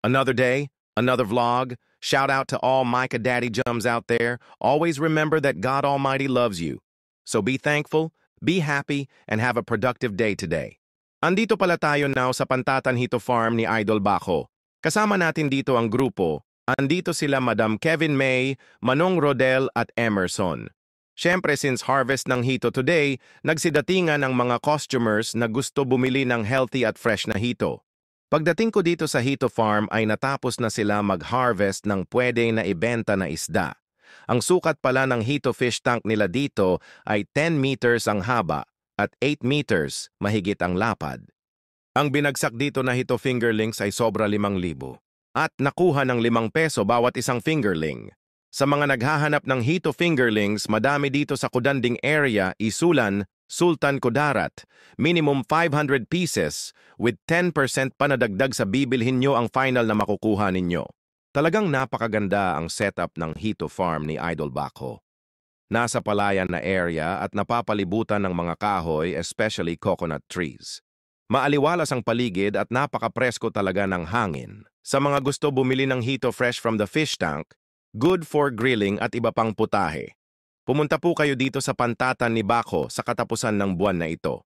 Another day, another vlog. Shout out to all Micah Daddy Jums out there. Always remember that God Almighty loves you. So be thankful, be happy, and have a productive day today. Andito pala tayo now sa Pantatan Hito Farm ni Idol Baco. Kasama natin dito ang grupo. Andito sila Madam Kevin May, Manong Rodel at Emerson. Siyempre, since harvest ng hito today, nagsidatingan ang mga customers na gusto bumili ng healthy at fresh na hito. Pagdating ko dito sa Hito Farm ay natapos na sila mag-harvest ng pwede na ibenta na isda. Ang sukat pala ng Hito fish tank nila dito ay 10 meters ang haba at 8 meters mahigit ang lapad. Ang binagsak dito na Hito fingerlings ay sobra 5,000 at nakuha ng 5 peso bawat isang fingerling. Sa mga naghahanap ng Hito fingerlings, madami dito sa Kudanding area, Isulan, Sultan Kudarat, minimum 500 pieces with 10% panadagdag sa bibilhin nyo ang final na makukuha ninyo. Talagang napakaganda ang setup ng Hito Farm ni Idol Baco. Nasa palayan na area at napapalibutan ng mga kahoy, especially coconut trees. Maaliwalas ang paligid at napakapresko talaga ng hangin. Sa mga gusto bumili ng hito fresh from the fish tank, good for grilling at iba pang putahe. Pumunta po kayo dito sa Pantatan ni Baco sa katapusan ng buwan na ito.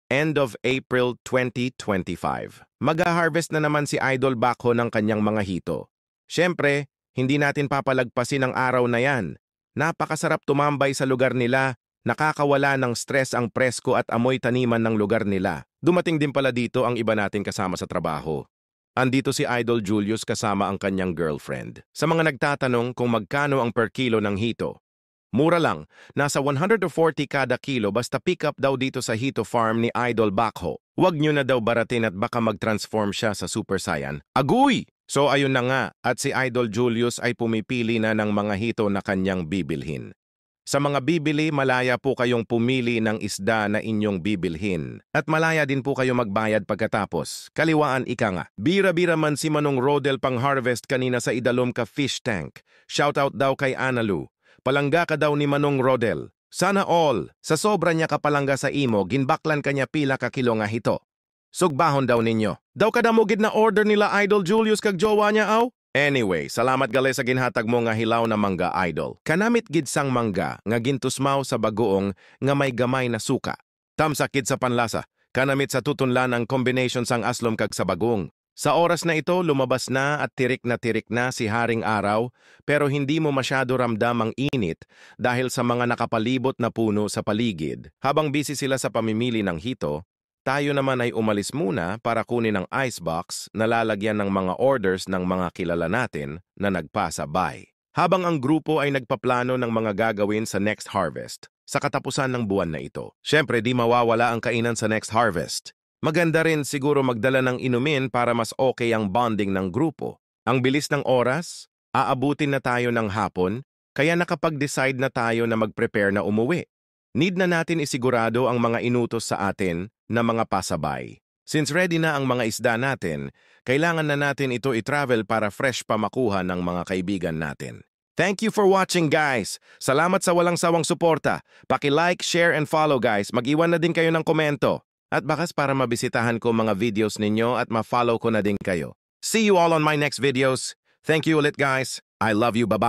End of April 2025. Mag-harvest na naman si Idol Baco ng kanyang mga hito. Siyempre, hindi natin papalagpasin ang araw na yan. Napakasarap tumambay sa lugar nila, nakakawala ng stress ang presko at amoy taniman ng lugar nila. Dumating din pala dito ang iba nating kasama sa trabaho. Andito si Idol Julius kasama ang kanyang girlfriend. Sa mga nagtatanong kung magkano ang per kilo ng hito, mura lang, nasa 140 kada kilo basta pick up daw dito sa Hito Farm ni Idol Baco. Huwag nyo na daw baratin at baka mag-transform siya sa Super Saiyan. Agoy! So ayun na nga, at si Idol Julius ay pumipili na ng mga hito na kanyang bibilhin. Sa mga bibili, malaya po kayong pumili ng isda na inyong bibilhin. At malaya din po kayo magbayad pagkatapos. Kaliwaan ika nga. Bira-bira man si Manong Rodel pang harvest kanina sa Idalom ka fish tank. Shoutout daw kay Analu. Palangga ka daw ni Manong Rodel. Sana all, sa sobra niya kapalangga sa imo, ginbaklan kanya pila ka kilo nga hito. Sugbahon daw ninyo. Daw kadamugid na order nila Idol Julius kag jowa niya aw? Anyway, salamat gali sa ginhatag mo nga hilaw na mangga, Idol. Kanamit gid sang mangga nga gintusmaw sa bagoong nga may gamay na suka. Tamsakid sa panlasa, kanamit sa tutunlan ang combination sang aslom kag sa bagoong. Sa oras na ito, lumabas na at tirik na si Haring Araw, pero hindi mo masyado ramdam ang init dahil sa mga nakapalibot na puno sa paligid. Habang busy sila sa pamimili ng hito, tayo naman ay umalis muna para kunin ang icebox na lalagyan ng mga orders ng mga kilala natin na nagpasabay. Habang ang grupo ay nagpaplano ng mga gagawin sa next harvest, sa katapusan ng buwan na ito. Siyempre, di mawawala ang kainan sa next harvest. Maganda rin siguro magdala ng inumin para mas okay ang bonding ng grupo. Ang bilis ng oras, aabutin na tayo ng hapon, kaya nakapag-decide na tayo na mag-prepare na umuwi. Need na natin isigurado ang mga inutos sa atin na mga pasabay. Since ready na ang mga isda natin, kailangan na natin ito i-travel para fresh pa makuha ng mga kaibigan natin. Thank you for watching, guys! Salamat sa walang sawang suporta. Paki-like, share, and follow, guys. Mag-iwan na din kayo ng komento. At bakas para mabisitahan ko mga videos ninyo at ma-follow ko na din kayo. See you all on my next videos. Thank you ulit, guys. I love you. Bye-bye.